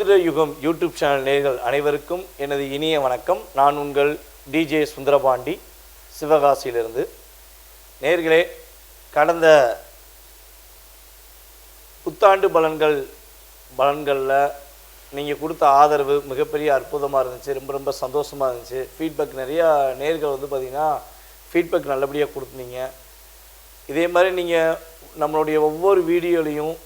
ஜோதிட யுகம் YouTube channel நேயர்கள் அனைவருக்கும் எனது இனிய வணக்கம். நான் உங்கள் டிஜே சுந்தரபாண்டி, சிவகாசியிலிருந்து. நேயர்களே, கடந்த புத்தாண்டு பலன்களில் நீங்கள் கொடுத்த ஆதரவு மிகப்பெரிய அற்புதமாக இருந்துச்சு. ரொம்ப சந்தோஷமாக இருந்துச்சு. ஃபீட்பேக் நிறையா நேயர்கள் பார்த்திங்கன்னா ஃபீட்பேக் நல்லபடியாக கொடுத்துனீங்க. இதே மாதிரி நீங்கள் நம்மளுடைய ஒவ்வொரு வீடியோலையும்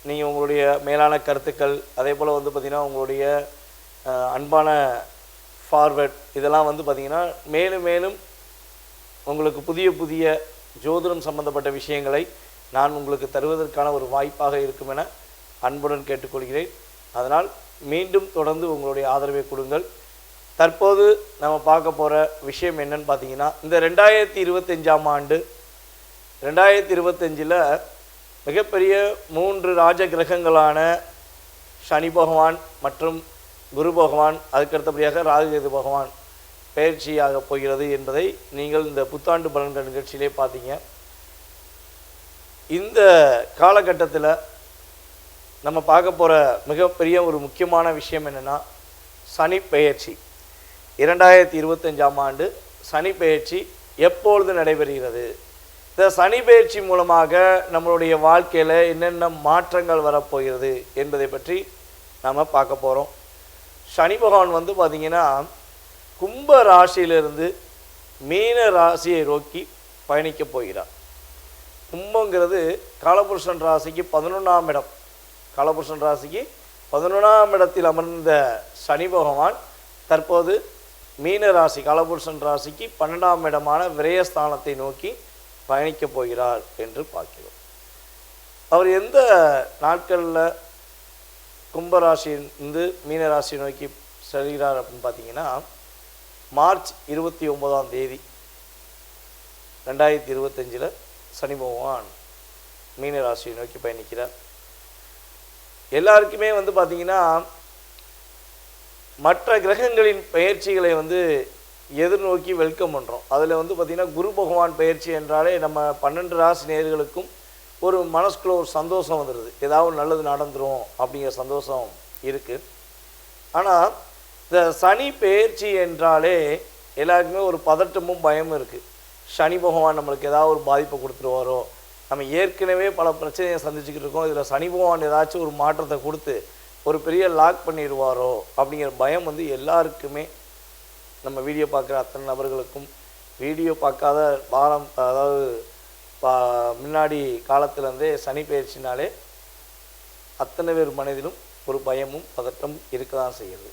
நீங்கள் உங்களுடைய மேலான கருத்துக்கள், அதே போல் பார்த்திங்கன்னா உங்களுடைய அன்பான ஃபார்வர்ட் இதெல்லாம் பார்த்திங்கன்னா மேலும் மேலும் உங்களுக்கு புதிய ஜோதிடம் சம்பந்தப்பட்ட விஷயங்களை நான் உங்களுக்கு தருவதற்கான ஒரு வாய்ப்பாக இருக்கும் என அன்புடன் கேட்டுக்கொள்கிறேன். அதனால் மீண்டும் தொடர்ந்து உங்களுடைய ஆதரவை கொடுங்கள். தற்போது நம்ம பார்க்க போகிற விஷயம் என்னன்னு பார்த்திங்கன்னா, இந்த 2025ஆம் ஆண்டு 2025 மிகப்பெரிய 3 ராஜ கிரகங்களான சனி பகவான் மற்றும் குரு பகவான், அதுக்கடுத்தபடியாக ராகுகேது பகவான் பயிற்சியாக போகிறது என்பதை நீங்கள் இந்த புத்தாண்டு பலன்கள் நிகழ்ச்சியிலே பார்த்தீங்க. இந்த காலகட்டத்தில் நம்ம பார்க்க போகிற மிகப்பெரிய ஒரு முக்கியமான விஷயம் என்னென்னா, சனி பெயர்ச்சி. 2025ஆம் ஆண்டு சனி பெயர்ச்சி எப்பொழுது நடைபெறுகிறது, இந்த சனி பெயர்ச்சி மூலமாக நம்மளுடைய வாழ்க்கையில் என்னென்ன மாற்றங்கள் வரப்போகிறது என்பதை பற்றி நாம் பார்க்க போகிறோம். சனி பகவான் பார்த்திங்கன்னா கும்ப ராசியிலிருந்து மீன ராசியை நோக்கி பயணிக்க போகிறார். கும்பங்கிறது காலபுருஷன் ராசிக்கு 11ஆம் இடம். காலபுருஷன் ராசிக்கு 11ஆம் இடத்தில் அமர்ந்த சனி பகவான் தற்போது மீன ராசி, காலபுருஷன் ராசிக்கு 12ஆம் இடமான விரயஸ்தானத்தை நோக்கி பயணிக்கப் போகிறார் என்று பார்க்கிறோம். அவர் எந்த நாட்களில் கும்பராசியிலிருந்து மீனராசியை நோக்கி செல்கிறார் அப்படின்னு பார்த்தீங்கன்னா, மார்ச் 29ஆம் தேதி 2025 சனி பகவான் மீனராசியை நோக்கி பயணிக்கிறார். எல்லாருக்குமே பார்த்தீங்கன்னா மற்ற கிரகங்களின் பயிற்சிகளை எதிர்நோக்கி வெல்கம் பண்ணுறோம். அதில் பார்த்திங்கன்னா குரு பகவான் பயிற்சி என்றாலே நம்ம 12 ராசி நேயர்களுக்கும் ஒரு மனசுக்குள்ள ஒரு சந்தோஷம் வந்துடுது. ஏதாவது நல்லது நடந்துடும் அப்படிங்கிற சந்தோஷம் இருக்குது. ஆனால் இந்த சனி பயிற்சி என்றாலே எல்லாருக்குமே ஒரு பதட்டமும் பயமும் இருக்குது. சனி பகவான் நம்மளுக்கு ஏதாவது ஒரு பாதிப்பை கொடுத்துருவாரோ, நம்ம ஏற்கனவே பல பிரச்சனையை சந்திச்சுக்கிட்டு இருக்கோம், இதில் சனி பகவான் ஏதாச்சும் ஒரு மாற்றத்தை கொடுத்து ஒரு பெரிய லாக் பண்ணிடுவாரோ அப்படிங்கிற பயம் எல்லாருக்குமே, நம்ம வீடியோ பார்க்குற அத்தனை நபர்களுக்கும், வீடியோ பார்க்காத அதாவது முன்னாடி காலத்திலேருந்தே சனி பயிற்சினாலே அத்தனை பேர் மனதிலும் ஒரு பயமும் பதட்டமும் இருக்க தான் செய்யுது.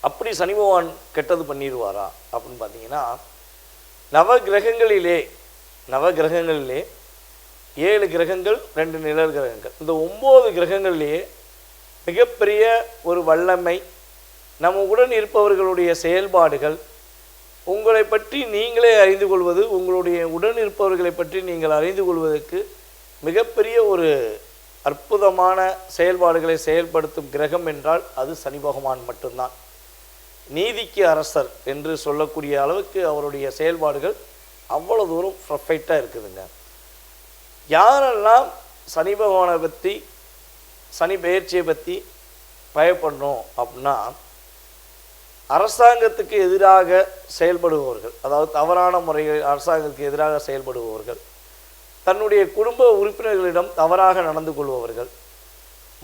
அப்படி சனி பகவான் கெட்டது பண்ணிடுவாரா அப்படின்னு பார்த்தீங்கன்னா, நவகிரகங்களிலே 7 கிரகங்கள் 2 நிழல் கிரகங்கள், இந்த 9 கிரகங்களிலேயே மிகப்பெரிய ஒரு வல்லமை, நம்ம உடன் இருப்பவர்களுடைய செயல்பாடுகள், உங்களை பற்றி நீங்களே அறிந்து கொள்வது, உங்களுடைய உடன் இருப்பவர்களை பற்றி நீங்கள் அறிந்து கொள்வதற்கு மிகப்பெரிய ஒரு அற்புதமான செயல்பாடுகளை செயல்படுத்தும் கிரகம் என்றால் அது சனி பகவான் மட்டும்தான். நீதிக்கு அரசர் என்று சொல்லக்கூடிய அளவுக்கு அவருடைய செயல்பாடுகள் அவ்வளோ தூரம் பர்ஃபெக்டாக இருக்குதுங்க. யாரெல்லாம் சனி பகவானை பற்றி, சனி பெயர்ச்சியை பற்றி பயப்படணும் அப்படின்னா, அரசாங்கத்துக்கு எதிராக செயல்படுபவர்கள், அதாவது தவறான முறையில் அரசாங்கத்துக்கு எதிராக செயல்படுபவர்கள், தன்னுடைய குடும்ப உறுப்பினர்களிடம் தவறாக நடந்து கொள்பவர்கள்,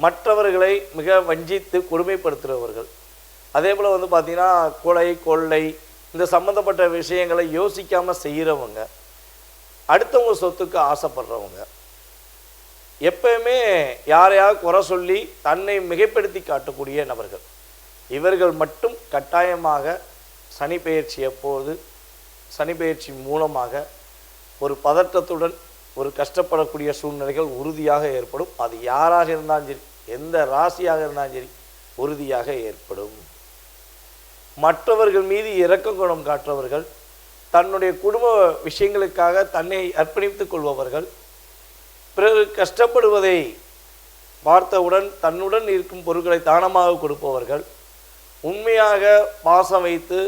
மற்றவர்களை மிக வஞ்சித்து கொடுமைப்படுத்துகிறவர்கள், அதே போல் பார்த்திங்கன்னா கொலை கொள்ளை இந்த சம்மந்தப்பட்ட விஷயங்களை யோசிக்காமல் செய்கிறவங்க, அடுத்தவங்க சொத்துக்கு ஆசைப்படுறவங்க, எப்பயுமே யாரையாவது குறை சொல்லி தன்னை மிகைப்படுத்தி காட்டக்கூடிய நபர்கள், இவர்கள் மட்டும் கட்டாயமாக சனி பெயர்ச்சி எப்போது, சனி பெயர்ச்சி மூலமாக ஒரு பதட்டத்துடன் ஒரு கஷ்டப்படக்கூடிய சூழ்நிலைகள் உறுதியாக ஏற்படும். அது யாராக இருந்தாலும் சரி, எந்த ராசியாக இருந்தாலும் சரி, உறுதியாக ஏற்படும். மற்றவர்கள் மீது இரக்க குணம் காட்டுறவர்கள், தன்னுடைய குடும்ப விஷயங்களுக்காக தன்னை அர்ப்பணித்துக் கொள்பவர்கள், பிறகு கஷ்டப்படுவதை பார்த்தவுடன் தன்னுடன் இருக்கும் பொருட்களை தானமாக கொடுப்பவர்கள், உண்மையாக பாசம் வைத்து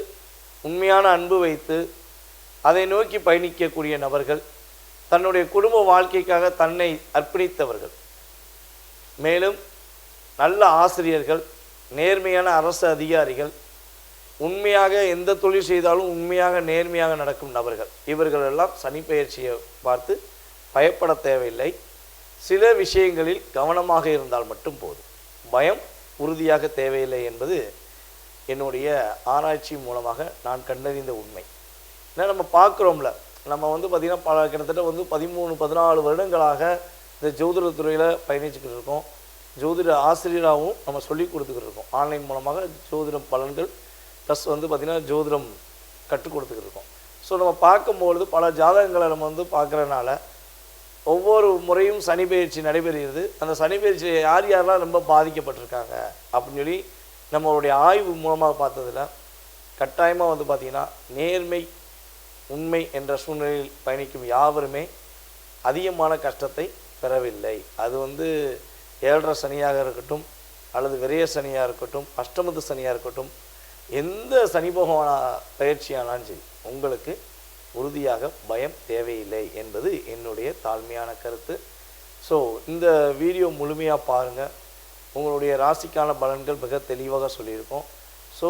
உண்மையான அன்பு வைத்து அதை நோக்கி பயணிக்கக்கூடிய நபர்கள், தன்னுடைய குடும்ப வாழ்க்கைக்காக தன்னை அர்ப்பணித்தவர்கள், மேலும் நல்ல ஆசிரியர்கள், நேர்மையான அரசு அதிகாரிகள், உண்மையாக எந்த தொழில் செய்தாலும் உண்மையாக நேர்மையாக நடக்கும் நபர்கள், இவர்கள் எல்லாம் சனி பெயர்ச்சியை பார்த்து பயப்பட தேவையில்லை. சில விஷயங்களில் கவனமாக இருந்தால் மட்டும் போதும். பயம் உறுதியாக தேவையில்லை என்பது என்னுடைய ஆராய்ச்சி மூலமாக நான் கண்டறிந்த உண்மை. ஏன்னா நம்ம பார்க்குறோம்ல, நம்ம பார்த்திங்கன்னா கிட்டத்தட்ட 13-14 வருடங்களாக இந்த ஜோதிடத்துறையில் பயணிச்சுக்கிட்டு இருக்கோம். ஜோதிட ஆசிரியராகவும் நம்ம சொல்லி கொடுத்துக்கிட்டு இருக்கோம். ஆன்லைன் மூலமாக ஜோதிடம் பலன்கள் ப்ளஸ் பார்த்திங்கன்னா ஜோதிடம் கற்றுக் கொடுத்துக்கிட்டு இருக்கோம். ஸோ நம்ம பார்க்கும்பொழுது பல ஜாதகங்களை நம்ம பார்க்குறதுனால ஒவ்வொரு முறையும் சனி பெயர்ச்சி நடைபெறுகிறது. அந்த சனி பெயர்ச்சியை யாரெல்லாம் ரொம்ப பாதிக்கப்பட்டிருக்காங்க அப்படின்னு சொல்லி நம்மளுடைய ஆய்வு மூலமாக பார்த்ததில் கட்டாயமாக பார்த்திங்கன்னா நேர்மை உண்மை என்ற சூழ்நிலையில் பயணிக்கும் யாவருமே அதிகமான கஷ்டத்தை பெறவில்லை. அது 7.5 சனியாக இருக்கட்டும், அல்லது விரைய சனியாக இருக்கட்டும், அஷ்டமத்து சனியாக இருக்கட்டும், எந்த சனி பகவான பயிற்சியானாலும் சரி உங்களுக்கு உறுதியாக பயம் தேவையில்லை என்பது என்னுடைய தாழ்மையான கருத்து. ஸோ இந்த வீடியோ முழுமையாக பாருங்கள். உங்களுடைய ராசிக்கான பலன்கள் மிக தெளிவாக சொல்லியிருக்கோம். ஸோ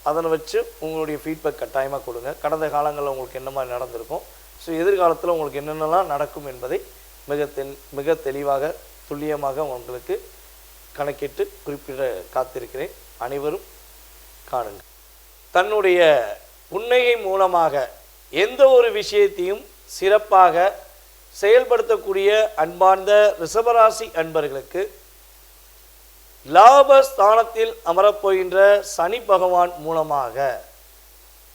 அதனை வச்சு உங்களுடைய ஃபீட்பேக் கட்டாயமாக கொடுங்க. கடந்த காலங்களில் உங்களுக்கு என்ன மாதிரி நடந்திருக்கும், ஸோ எதிர்காலத்தில் உங்களுக்கு என்னென்னலாம் நடக்கும் என்பதை மிக தெளிவாக துல்லியமாக உங்களுக்கு கணக்கிட்டு குறிப்பிட காத்திருக்கிறேன். அனைவரும் காணுங்கள். தன்னுடைய புன்னகை மூலமாக எந்த ஒரு விஷயத்தையும் சிறப்பாக செயல்படுத்தக்கூடிய அன்பார்ந்த ரிஷபராசி அன்பர்களுக்கு லாபஸ்தானத்தில் அமரப்போகின்ற சனி பகவான் மூலமாக,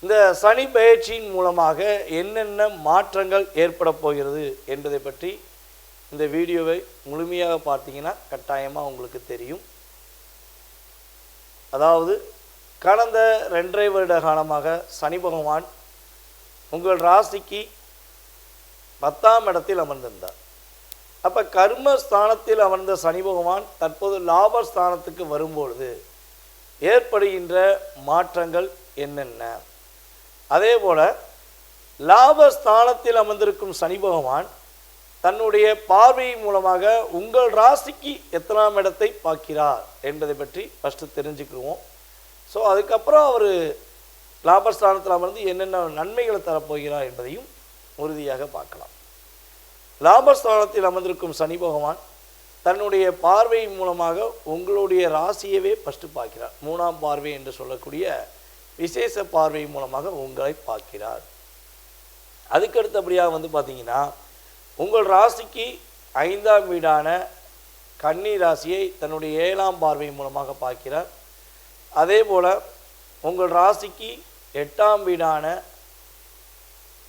இந்த சனி பெயர்ச்சியின் மூலமாக என்னென்ன மாற்றங்கள் ஏற்பட போகிறது என்பதை பற்றி இந்த வீடியோவை முழுமையாக பார்த்தீங்கன்னா கட்டாயமாக உங்களுக்கு தெரியும். அதாவது கடந்த 2.5 வருட காலமாக சனி பகவான் உங்கள் ராசிக்கு 10ஆம் இடத்தில் அமர்ந்திருந்தார். அப்போ கர்மஸ்தானத்தில் அமர்ந்த சனி பகவான் தற்போது லாபஸ்தானத்துக்கு வரும்பொழுது ஏற்படுகின்ற மாற்றங்கள் என்னென்ன, அதே போல் லாபஸ்தானத்தில் அமர்ந்திருக்கும் சனி பகவான் தன்னுடைய பார்வை மூலமாக உங்கள் ராசிக்கு எத்தனாம் இடத்தை பார்க்கிறார் என்பதை பற்றி ஃபஸ்ட்டு தெரிஞ்சுக்குவோம். ஸோ அதுக்கப்புறம் அவர் லாபஸ்தானத்தில் அமர்ந்து என்னென்ன நன்மைகளை தரப்போகிறார் என்பதையும் உறுதியாக பார்க்கலாம். லாபஸ்தானத்தில் அமர்ந்திருக்கும் சனி பகவான் தன்னுடைய பார்வை மூலமாக உங்களுடைய ராசியவே ஃபஸ்ட்டு பார்க்கிறார். 3ஆம் பார்வை என்று சொல்லக்கூடிய விசேஷ பார்வை மூலமாக உங்களை பார்க்கிறார். அதுக்கடுத்தபடியாக பார்த்தீங்கன்னா உங்கள் ராசிக்கு 5ஆம் வீடான கன்னி ராசியை தன்னுடைய 7ஆம் பார்வை மூலமாக பார்க்கிறார். அதே போல் உங்கள் ராசிக்கு 8ஆம் வீடான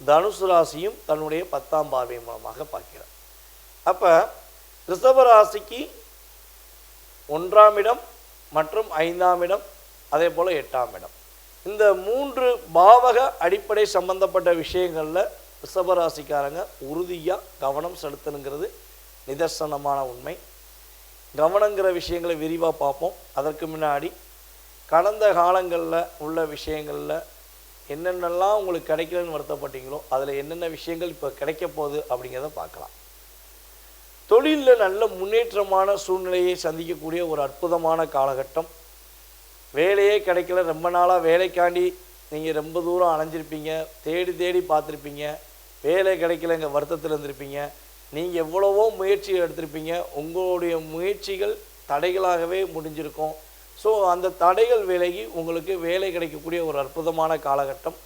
தனுசு ராசியும் தன்னுடைய 10ஆம் பார்வை மூலமாக பார்க்கிறார். அப்போ ரிஷப ராசிக்கு 1ஆம் இடம் மற்றும் 5ஆம் இடம், அதே போல் 8ஆம் இடம், இந்த 3 பாவக அடிப்படை சம்பந்தப்பட்ட விஷயங்களில் ரிஷபராசிக்காரங்க உறுதியாக கவனம் செலுத்தணுங்கிறது நிதர்சனமான உண்மை. கவனங்கிற விஷயங்களை விரிவாக பார்ப்போம். அதற்கு முன்னாடி கடந்த காலங்களில் உள்ள விஷயங்களில் என்னென்னலாம் உங்களுக்கு கிடைக்கலன்னு வருத்தப்பட்டீங்களோ அதில் என்னென்ன விஷயங்கள் இப்போ கிடைக்க போகுது அப்படிங்கிறத பார்க்கலாம். தொழிலில் நல்ல முன்னேற்றமான சூழ்நிலையை சந்திக்கக்கூடிய ஒரு அற்புதமான காலகட்டம். வேலையே கிடைக்கல, ரொம்ப நாளாக வேலைக்காண்டி நீங்கள் ரொம்ப தூரம் அலைஞ்சிருப்பீங்க, தேடி தேடி பார்த்துருப்பீங்க, வேலை கிடைக்கலங்க வருத்தத்தில் இருந்திருப்பீங்க. நீங்கள் எவ்வளவோ முயற்சி எடுத்திருப்பீங்க, உங்களுடைய முயற்சிகள் தடைகளாகவே முடிஞ்சிருக்கும். ஸோ அந்த தடைகள் விலகி உங்களுக்கு வேலை கிடைக்கக்கூடிய ஒரு அற்புதமான காலகட்டம்.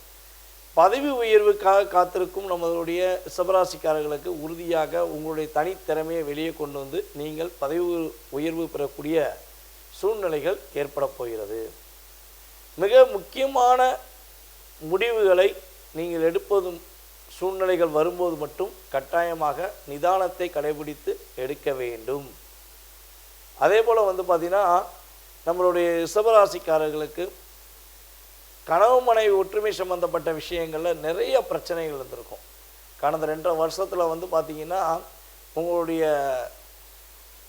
பதவி உயர்வுக்காக காத்திருக்கும் நம்மளுடைய ரிஷபராசிக்காரர்களுக்கு உறுதியாக உங்களுடைய தனித்திறமையை வெளியே கொண்டு வந்து நீங்கள் பதவி உயர்வு பெறக்கூடிய சூழ்நிலைகள் ஏற்பட போகிறது. மிக முக்கியமான முடிவுகளை நீங்கள் எடுப்பதும் சூழ்நிலைகள் வரும்போது மட்டும் கட்டாயமாக நிதானத்தை கடைபிடித்து எடுக்க வேண்டும். அதே போல் பார்த்திங்கன்னா நம்மளுடைய ரிஷபராசிக்காரர்களுக்கு கனவு மனைவி ஒற்றுமை சம்பந்தப்பட்ட விஷயங்களில் நிறைய பிரச்சனைகள் இருந்திருக்கும். கடந்த 2.5 வருஷத்தில் பார்த்திங்கன்னா உங்களுடைய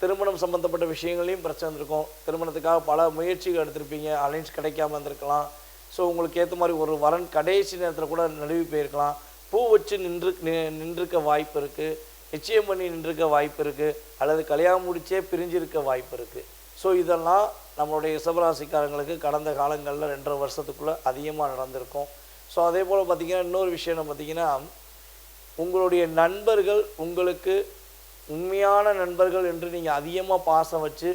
திருமணம் சம்மந்தப்பட்ட விஷயங்களையும் பிரச்சனை இருந்திருக்கும். திருமணத்துக்காக பல முயற்சிகள் எடுத்திருப்பீங்க, அலைன்ஸ் கிடைக்காம இருந்திருக்கலாம். ஸோ உங்களுக்கு ஏற்ற மாதிரி ஒரு வரன் கடைசி நேரத்தில் கூட நழுவி போயிருக்கலாம். பூ வச்சு நின்றுக்க வாய்ப்பு இருக்குது, நிச்சயம் பண்ணி நின்றுக்க வாய்ப்பு இருக்குது, அல்லது கல்யாணம் முடிச்சே பிரிஞ்சிருக்க வாய்ப்பு இருக்குது. ஸோ இதெல்லாம் நம்மளுடைய ரிஷபராசிக்காரங்களுக்கு கடந்த காலங்களில் 2.5 வருஷத்துக்குள்ளே அதிகமாக நடந்திருக்கும். ஸோ அதே போல் பார்த்திங்கன்னா இன்னொரு விஷயம் என்ன பார்த்திங்கன்னா, உங்களுடைய நண்பர்கள் உங்களுக்கு உண்மையான நண்பர்கள் என்று நீங்கள் அதிகமாக பாசம் வச்சு,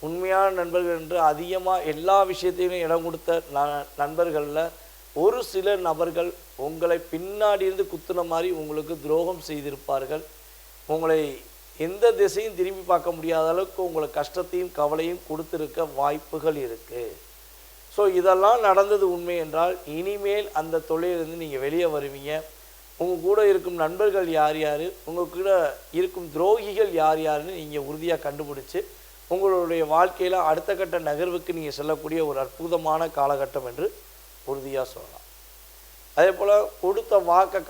உண்மையான நண்பர்கள் என்று அதிகமாக எல்லா விஷயத்தையும் இடம் கொடுத்த நண்பர்களில் ஒரு சில நபர்கள் உங்களை பின்னாடி இருந்து குத்துன மாதிரி உங்களுக்கு துரோகம் செய்திருப்பார்கள். உங்களை எந்த திசையும் திரும்பி பார்க்க முடியாத அளவுக்கு உங்களுக்கு கஷ்டத்தையும் கவலையும் கொடுத்துருக்க வாய்ப்புகள் இருக்குது. ஸோ இதெல்லாம் நடந்தது உண்மை என்றால் இனிமேல் அந்த தொழிலிருந்து நீங்கள் வெளியே வருவீங்க. உங்கள் கூட இருக்கும் நண்பர்கள் யார் யார், உங்கள் கூட இருக்கும் துரோகிகள் யார் யாருன்னு நீங்கள் உறுதியாக கண்டுபிடிச்சி உங்களுடைய வாழ்க்கையில் அடுத்த கட்ட நகர்வுக்கு நீங்கள் செல்லக்கூடிய ஒரு அற்புதமான காலகட்டம் என்று உறுதியாக சொல்லலாம். அதே போல் கொடுத்த வாக்கை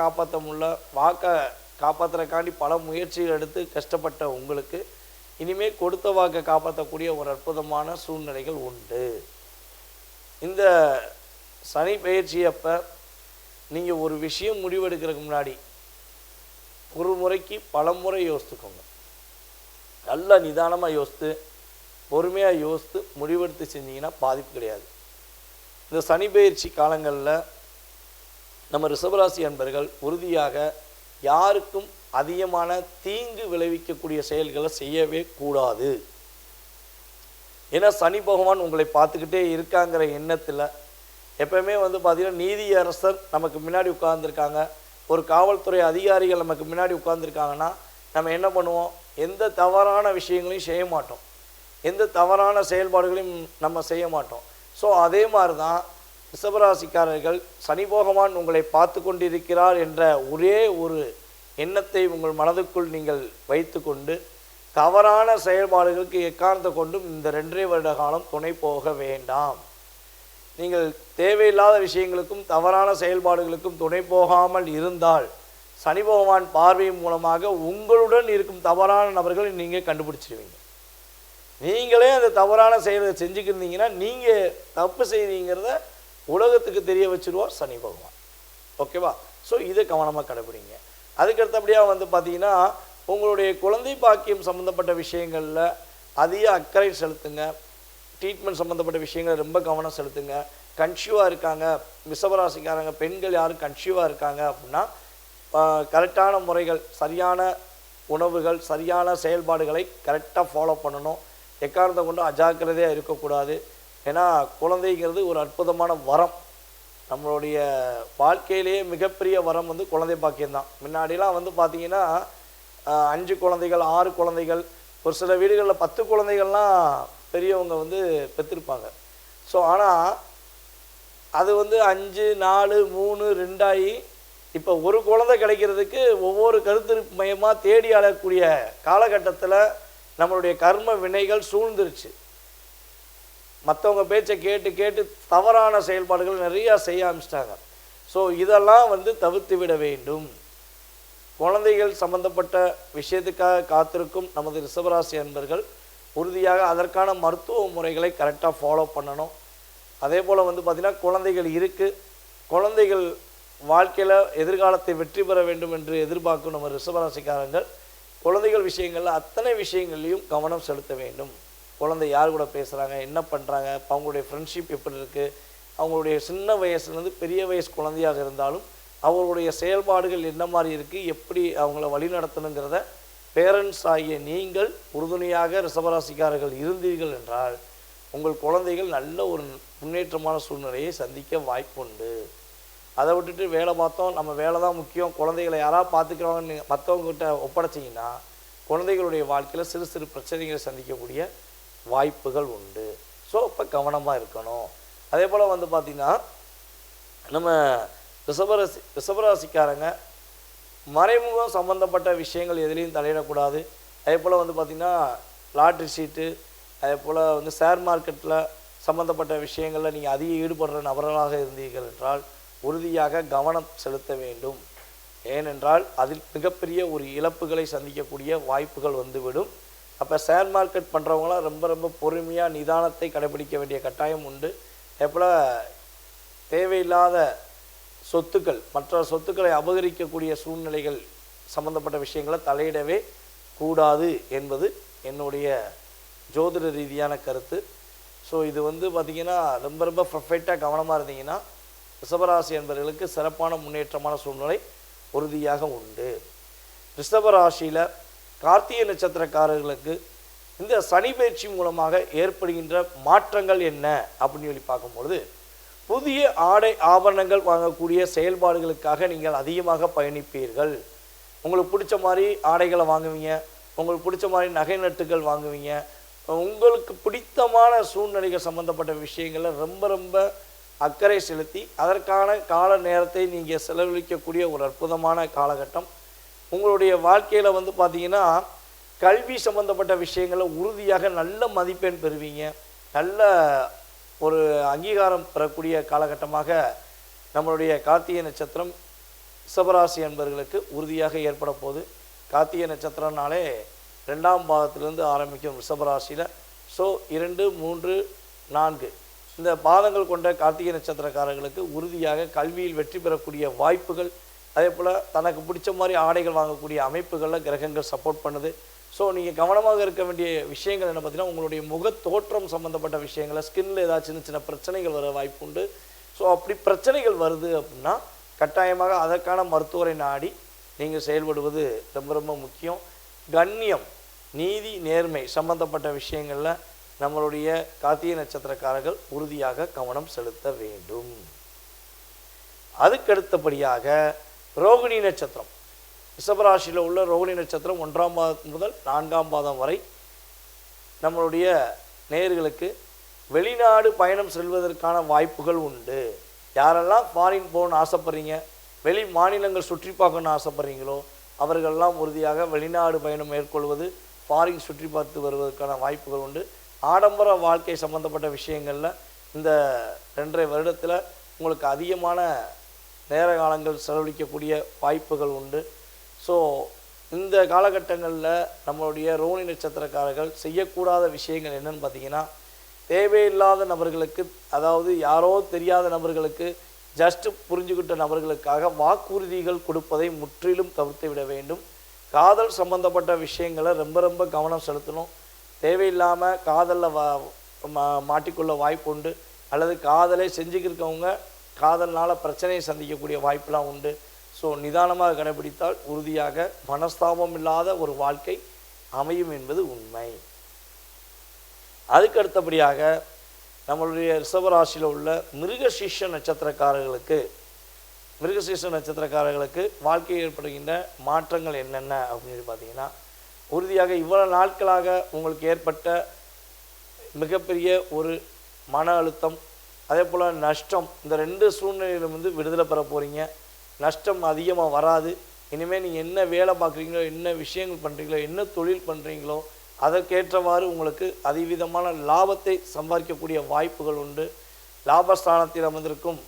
காப்பாற்றுறக்காண்டி பல முயற்சிகள் எடுத்து கஷ்டப்பட்ட உங்களுக்கு இனிமேல் கொடுத்த வாக்கை காப்பாற்றக்கூடிய ஒரு அற்புதமான சூழ்நிலைகள் உண்டு. இந்த சனி பயிற்சி அப்போ நீங்கள் ஒரு விஷயம் முடிவெடுக்கிறதுக்கு முன்னாடி ஒரு முறைக்கு பல முறை யோசித்துக்கோங்க. நல்லா நிதானமாக யோசித்து பொறுமையாக யோசித்து முடிவெடுத்து செஞ்சீங்கன்னா பாதிப்பு கிடையாது. இந்த சனி பயிற்சி காலங்களில் நம்ம ரிஷபராசி அன்பர்கள் உறுதியாக யாருக்கும் அதிகமான தீங்கு விளைவிக்கக்கூடிய செயல்களை செய்யவே கூடாது. ஏன்னா சனி பகவான் உங்களை பார்த்துக்கிட்டே இருக்காங்கிற எண்ணத்தில் எப்பவுமே பார்த்திங்கன்னா நீதியரசர் நமக்கு முன்னாடி உட்கார்ந்துருக்காங்க, ஒரு காவல்துறை அதிகாரிகள் நமக்கு முன்னாடி உட்கார்ந்துருக்காங்கன்னா நம்ம என்ன பண்ணுவோம், எந்த தவறான விஷயங்களையும் செய்ய மாட்டோம், எந்த தவறான செயல்பாடுகளையும் நம்ம செய்ய மாட்டோம். ஸோ அதே மாதிரி தான் ரிஷபராசிக்காரர்கள் சனி பகவான் உங்களை பார்த்து கொண்டிருக்கிறார் என்ற ஒரே ஒரு எண்ணத்தை உங்கள் மனதுக்குள் நீங்கள் வைத்து கொண்டு தவறான செயல்பாடுகளுக்கு எக்காரணத்தை கொண்டும் இந்த 2.5 வருட காலம் துணை போக வேண்டாம். நீங்கள் தேவையில்லாத விஷயங்களுக்கும் தவறான செயல்பாடுகளுக்கும் துணை போகாமல் இருந்தால் சனி பகவான் பார்வை மூலமாக உங்களுடன் இருக்கும் தவறான நபர்களை நீங்கள் கண்டுபிடிச்சிருவீங்க. நீங்களே அந்த தவறான செயலை செஞ்சுக்கிருந்தீங்கன்னா நீங்கள் தப்பு செய்வீங்கிறத உலகத்துக்கு தெரிய வச்சுருவார் சனி பகவான். ஓகேவா? ஸோ இதை கவனமாக கடைபிடிங்க. அதுக்கடுத்தபடியாக பார்த்திங்கன்னா உங்களுடைய குழந்தை பாக்கியம் சம்மந்தப்பட்ட விஷயங்களில் அதிக அக்கறை செலுத்துங்க. ட்ரீட்மெண்ட் சம்மந்தப்பட்ட விஷயங்கள் ரொம்ப கவனம் செலுத்துங்க. கன்சியூவாக இருக்காங்க ரிஷபராசிக்காரங்க பெண்கள் யாரும் கன்சியூவாக இருக்காங்க அப்படின்னா கரெக்டான முறைகள், சரியான உணவுகள், சரியான செயல்பாடுகளை கரெக்டாக ஃபாலோ பண்ணணும். எக்காரணத்தை கொண்டு அஜாக்கிரதையாக இருக்கக்கூடாது. ஏன்னா குழந்தைங்கிறது ஒரு அற்புதமான வரம். நம்மளுடைய வாழ்க்கையிலேயே மிகப்பெரிய வரம் குழந்தை பாக்கியம்தான். முன்னாடிலாம் பார்த்திங்கன்னா 5 குழந்தைகள் 6 குழந்தைகள், ஒரு சில வீடுகளில் 10 குழந்தைகள்லாம் பெரியவங்க பெற்றிருப்பாங்க. ஸோ ஆனால் அது 5 4 3 2 ஆகி இப்போ ஒரு குழந்தை கிடைக்கிறதுக்கு ஒவ்வொரு கருத்திருப்பு மையமாக தேடி அழக்கூடிய காலகட்டத்தில் நம்மளுடைய கர்ம வினைகள் சூழ்ந்துருச்சு. மற்றவங்க பேச்சை கேட்டு கேட்டு தவறான செயல்பாடுகள் நிறையா செய்ய ஆரம்பிச்சிட்டாங்க. ஸோ இதெல்லாம் தவிர்த்து விட வேண்டும். குழந்தைகள் சம்பந்தப்பட்ட விஷயத்துக்காக காத்திருக்கும் நமது ரிஷபராசி அன்பர்கள் உறுதியாக அதற்கான மருத்துவ முறைகளை கரெக்டாக ஃபாலோ பண்ணணும். அதே போல் பார்த்திங்கன்னா குழந்தைகள் இருக்குது, குழந்தைகள் வாழ்க்கையில் எதிர்காலத்தை வெற்றி பெற வேண்டும் என்று எதிர்பார்க்கும் நம்ம ரிஷபராசிக்காரங்கள் குழந்தைகள் விஷயங்களில் அத்தனை விஷயங்கள்லையும் கவனம் செலுத்த வேண்டும். குழந்தை யார் கூட பேசுகிறாங்க, என்ன பண்ணுறாங்க, அவங்களுடைய ஃப்ரெண்ட்ஷிப் எப்படி இருக்குது, அவங்களுடைய சின்ன வயசுலேருந்து பெரிய வயசு குழந்தையாக இருந்தாலும் அவங்களுடைய செயல்பாடுகள் என்ன மாதிரி இருக்குது, எப்படி அவங்கள வழி நடத்தணுங்கிறத பேரண்ட்ஸ் ஆகிய நீங்கள் உறுதுணையாக ரிஷபராசிக்காரர்கள் இருந்தீர்கள் என்றால் உங்கள் குழந்தைகள் நல்ல ஒரு முன்னேற்றமான சூழ்நிலையை சந்திக்க வாய்ப்புண்டு. அதை விட்டுட்டு வேலை பார்த்தோம், நம்ம வேலை தான் முக்கியம், குழந்தைகளை யாராவது பார்த்துக்கிறவங்கன்னு மற்றவங்ககிட்ட ஒப்படைச்சிங்கன்னா குழந்தைகளுடைய வாழ்க்கையில் சிறு சிறு பிரச்சனைகளை சந்திக்கக்கூடிய வாய்ப்புகள் உண்டு. ஸோ இப்போ கவனமாக இருக்கணும். அதே போல் பார்த்திங்கன்னா நம்ம ரிஷபராசிக்காரங்க மறைமுகம் சம்மந்தப்பட்ட விஷயங்கள் எதுலேயும் தலையிடக்கூடாது. அதே போல் பார்த்திங்கன்னா லாட்ரி சீட்டு, அதே போல் ஷேர் மார்க்கெட்டில் சம்மந்தப்பட்ட விஷயங்களில் நீங்கள் அதிக ஈடுபடுற நபர்களாக இருந்தீர்கள் என்றால் உறுதியாக கவனம் செலுத்த வேண்டும். ஏனென்றால் அதில் மிகப்பெரிய ஒரு இழப்புகளை சந்திக்கக்கூடிய வாய்ப்புகள் வந்துவிடும். அப்போ ஷேர் மார்க்கெட் பண்ணுறவங்களாம் ரொம்ப ரொம்ப பொறுமையாக நிதானத்தை கடைபிடிக்க வேண்டிய கட்டாயம் உண்டு. எப்போல தேவையில்லாத சொத்துக்கள், மற்ற சொத்துக்களை அபகரிக்கக்கூடிய சூழ்நிலைகள் சம்பந்தப்பட்ட விஷயங்களை தலையிடவே கூடாது என்பது என்னுடைய ஜோதிட ரீதியான கருத்து. ஸோ இது வந்து பார்த்திங்கன்னா ரொம்ப ரொம்ப பர்ஃபெக்டாக கவனமாக இருந்தீங்கன்னா ரிஷபராசி என்பவர்களுக்கு சிறப்பான முன்னேற்றமான சூழ்நிலை உறுதியாக உண்டு. ரிஷபராசியில் கார்த்திகை நட்சத்திரக்காரர்களுக்கு இந்த சனி பயிற்சி மூலமாக ஏற்படுகின்ற மாற்றங்கள் என்ன அப்படின்னு சொல்லி பார்க்கும்பொழுது, புதிய ஆடை ஆபரணங்கள் வாங்கக்கூடிய செயல்பாடுகளுக்காக நீங்கள் அதிகமாக பயணிப்பீர்கள். உங்களுக்கு பிடிச்ச மாதிரி ஆடைகளை வாங்குவீங்க, உங்களுக்கு பிடிச்ச மாதிரி நகை நட்டுகள் வாங்குவீங்க. உங்களுக்கு பிடித்தமான சூழ்நிலைகள் சம்மந்தப்பட்ட விஷயங்களில் ரொம்ப ரொம்ப அக்கறை செலுத்தி அதற்கான கால நேரத்தை நீங்கள் செலவழிக்கக்கூடிய ஒரு அற்புதமான காலகட்டம். உங்களுடைய வாழ்க்கையில் வந்து பார்த்திங்கன்னா கல்வி சம்மந்தப்பட்ட விஷயங்களில் உறுதியாக நல்ல மதிப்பெண் பெறுவீங்க. நல்ல ஒரு அங்கீகாரம் பெறக்கூடிய காலகட்டமாக நம்மளுடைய கார்த்திகை நட்சத்திரம் ரிஷபராசி என்பவர்களுக்கு உறுதியாக ஏற்பட போகுது. கார்த்திகை நட்சத்திரம்னாலே 2ஆம் பாதத்திலிருந்து ஆரம்பிக்கும் ரிஷபராசியில். ஸோ 2, 3, 4 இந்த பாதங்கள் கொண்ட கார்த்திகை நட்சத்திரக்காரர்களுக்கு உறுதியாக கல்வியில் வெற்றி பெறக்கூடிய வாய்ப்புகள், அதே போல் தனக்கு பிடிச்ச மாதிரி ஆடைகள் வாங்கக்கூடிய அமைப்புகளில் கிரகங்கள் சப்போர்ட் பண்ணுது. ஸோ நீங்கள் கவனமாக இருக்க வேண்டிய விஷயங்கள் என்ன பார்த்தீங்கன்னா, உங்களுடைய முக தோற்றம் சம்மந்தப்பட்ட விஷயங்களை, ஸ்கின்னில் ஏதாவது சின்ன சின்ன பிரச்சனைகள் வர வாய்ப்பு உண்டு. ஸோ அப்படி பிரச்சனைகள் வருது அப்படின்னா கட்டாயமாக அதற்கான மருத்துவரை நாடி நீங்கள் செயல்படுவது ரொம்ப ரொம்ப முக்கியம். கண்ணியம், நீதி, நேர்மை சம்பந்தப்பட்ட விஷயங்களில் நம்மளுடைய கார்த்திகை நட்சத்திரக்காரர்கள் உறுதியாக கவனம் செலுத்த வேண்டும். அதுக்கடுத்தபடியாக ரோகிணி நட்சத்திரம், ரிஷபராசியில் உள்ள ரோகிணி நட்சத்திரம் 1ஆம் பாதம் முதல் 4ஆம் பாதம் வரை நம்மளுடைய நேயர்களுக்கு வெளிநாடு பயணம் செல்வதற்கான வாய்ப்புகள் உண்டு. யாரெல்லாம் ஃபாரின் போகணுன்னு ஆசைப்பட்றீங்க, வெளி மாநிலங்கள் சுற்றி பார்க்கணுன்னு ஆசைப்பட்றீங்களோ அவர்களெல்லாம் உறுதியாக வெளிநாடு பயணம் மேற்கொள்வது, ஃபாரின் சுற்றி பார்த்து வருவதற்கான வாய்ப்புகள் உண்டு. ஆடம்பர வாழ்க்கை சம்மந்தப்பட்ட விஷயங்களில் இந்த 2.5 வருடத்தில் உங்களுக்கு அதிகமான நேர காலங்கள் செலவழிக்கக்கூடிய வாய்ப்புகள் உண்டு. ஸோ இந்த காலகட்டங்களில் நம்மளுடைய ரோகிணி நட்சத்திரக்காரர்கள் செய்யக்கூடாத விஷயங்கள் என்னென்னு பார்த்தீங்கன்னா, தேவையில்லாத நபர்களுக்கு, அதாவது யாரோ தெரியாத நபர்களுக்கு, ஜஸ்ட் புரிஞ்சுக்கிட்ட நபர்களுக்காக வாக்குறுதிகள் கொடுப்பதை முற்றிலும் தவிர்த்து விட வேண்டும். காதல் சம்பந்தப்பட்ட விஷயங்களை ரொம்ப ரொம்ப கவனம் செலுத்தணும். தேவையில்லாமல் காதலில் மாட்டிக்கொள்ள வாய்ப்பு உண்டு. அல்லது காதலை செஞ்சுக்கிருக்கவங்க காதல்னால் பிரச்சனையை சந்திக்கக்கூடிய வாய்ப்பெலாம் உண்டு. ஸோ நிதானமாக கடைபிடித்தால் உறுதியாக மனஸ்தாபம் இல்லாத ஒரு வாழ்க்கை அமையும் என்பது உண்மை. அதுக்கு அடுத்தபடியாக நம்மளுடைய ரிஷபராசியில் உள்ள மிருகசீர்ஷ நட்சத்திரக்காரர்களுக்கு வாழ்க்கையில் ஏற்படுகின்ற மாற்றங்கள் என்னென்ன அப்படின்னு பார்த்தீங்கன்னா, உறுதியாக இவ்வளவு நாட்களாக உங்களுக்கு ஏற்பட்ட மிகப்பெரிய ஒரு மன அழுத்தம், அதே போல் நஷ்டம், இந்த 2 சூழ்நிலையிலும் வந்து விடுதலை பெற போகிறீங்க. நஷ்டம் அதிகமாக வராது. இனிமேல் நீங்கள் என்ன வேலை பார்க்குறீங்களோ, என்ன விஷயங்கள் பண்ணுறீங்களோ, என்ன தொழில் பண்ணுறீங்களோ அதற்கேற்றவாறு உங்களுக்கு அதிவிதமான லாபத்தை சம்பாதிக்கக்கூடிய வாய்ப்புகள் உண்டு. லாபஸ்தானத்தில் அமர்ந்திருக்கும்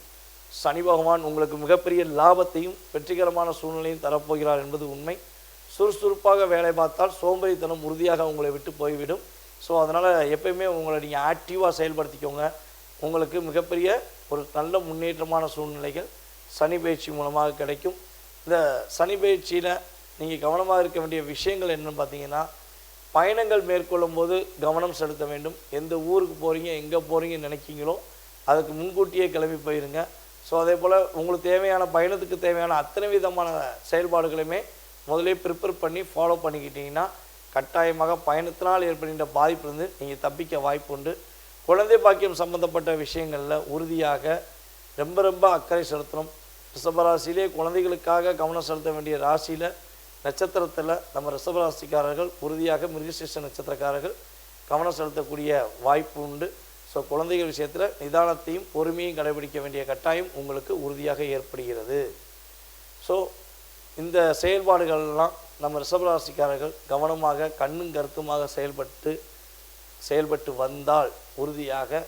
சனி பகவான் உங்களுக்கு மிகப்பெரிய லாபத்தையும் வெற்றிகரமான சூழ்நிலையும் தரப்போகிறார் என்பது உண்மை. சுறுசுறுப்பாக வேலை பார்த்தால் சோம்பேறித்தனம் உறுதியாக உங்களை விட்டு போய்விடும். ஸோ அதனால் எப்பயுமே உங்களை நீங்கள் ஆக்டிவாக செயல்படுத்திக்கோங்க. உங்களுக்கு மிகப்பெரிய ஒரு நல்ல முன்னேற்றமான சூழ்நிலைகள் சனி பயிற்சி மூலமாக கிடைக்கும். இந்த சனி பயிற்சியில் நீங்கள் கவனமாக இருக்க வேண்டிய விஷயங்கள் என்னென்னு பார்த்தீங்கன்னா, பயணங்கள் மேற்கொள்ளும் போது கவனம் செலுத்த வேண்டும். எந்த ஊருக்கு போகிறீங்க, எங்கே போகிறீங்கன்னு நினைக்கிங்களோ அதுக்கு முன்கூட்டியே கிளம்பி போயிருங்க. ஸோ அதே போல் உங்களுக்கு தேவையான பயணத்துக்கு தேவையான அத்தனை விதமான செயல்பாடுகளையுமே முதலே ப்ரிப்பேர் பண்ணி ஃபாலோ பண்ணிக்கிட்டிங்கன்னா கட்டாயமாக பயணத்தினால் ஏற்படுகின்ற பாதிப்பிலிருந்து நீங்கள் தப்பிக்க வாய்ப்பு உண்டு. குழந்தை பாக்கியம் சம்பந்தப்பட்ட விஷயங்களில் உறுதியாக ரொம்ப ரொம்ப அக்கறை செலுத்தணும். ரிஷபராசியிலே குழந்தைகளுக்காக கவனம் செலுத்த வேண்டிய ராசியில் நட்சத்திரத்தில் நம்ம ரிஷபராசிக்காரர்கள் உறுதியாக மிருகசீர்ஷ நட்சத்திரக்காரர்கள் கவனம் செலுத்தக்கூடிய வாய்ப்பு உண்டு. ஸோ குழந்தைகள் விஷயத்தில் நிதானத்தையும் பொறுமையும் கடைபிடிக்க வேண்டிய கட்டாயம் உங்களுக்கு உறுதியாக ஏற்படுகிறது. ஸோ இந்த செயல்பாடுகள்லாம் நம்ம ரிஷபராசிக்காரர்கள் கவனமாக கண்ணும் கருத்துமாக செயல்பட்டு வந்தால் உறுதியாக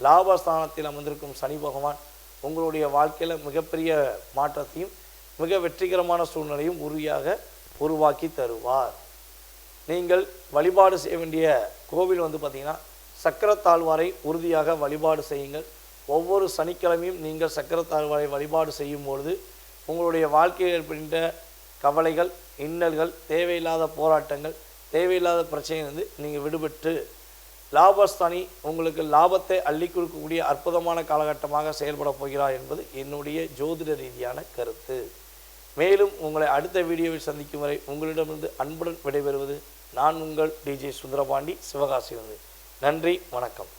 லாபஸ்தானத்தில் அமர்ந்திருக்கும் சனி பகவான் உங்களுடைய வாழ்க்கையில் மிகப்பெரிய மாற்றத்தையும் மிக வெற்றிகரமான சூழ்நிலையும் உருவாக்கி தருவார். நீங்கள் வழிபாடு செய்ய வேண்டிய கோவில் வந்து பார்த்திங்கன்னா, சக்கரத்தாழ்வாரை உறுதியாக வழிபாடு செய்யுங்கள். ஒவ்வொரு சனிக்கிழமையும் நீங்கள் சக்கரத்தாழ்வாரை வழிபாடு செய்யும் பொழுது உங்களுடைய வாழ்க்கையில் ஏற்படுகின்ற கவலைகள், இன்னல்கள், தேவையில்லாத போராட்டங்கள், தேவையில்லாத பிரச்சனைகள் வந்து நீங்கள் விடுபட்டு லாபஸ்தானி உங்களுக்கு லாபத்தை அள்ளி கொடுக்கக்கூடிய அற்புதமான காலகட்டமாக செயல்பட போகிறார் என்பது என்னுடைய ஜோதிட ரீதியான கருத்து. மேலும் உங்களை அடுத்த வீடியோவில் சந்திக்கும் வரை உங்களிடமிருந்து அன்புடன் விடைபெறுவது நான் உங்கள் டிஜே சுந்தரபாண்டி, சிவகாசி. நன்றி, வணக்கம்.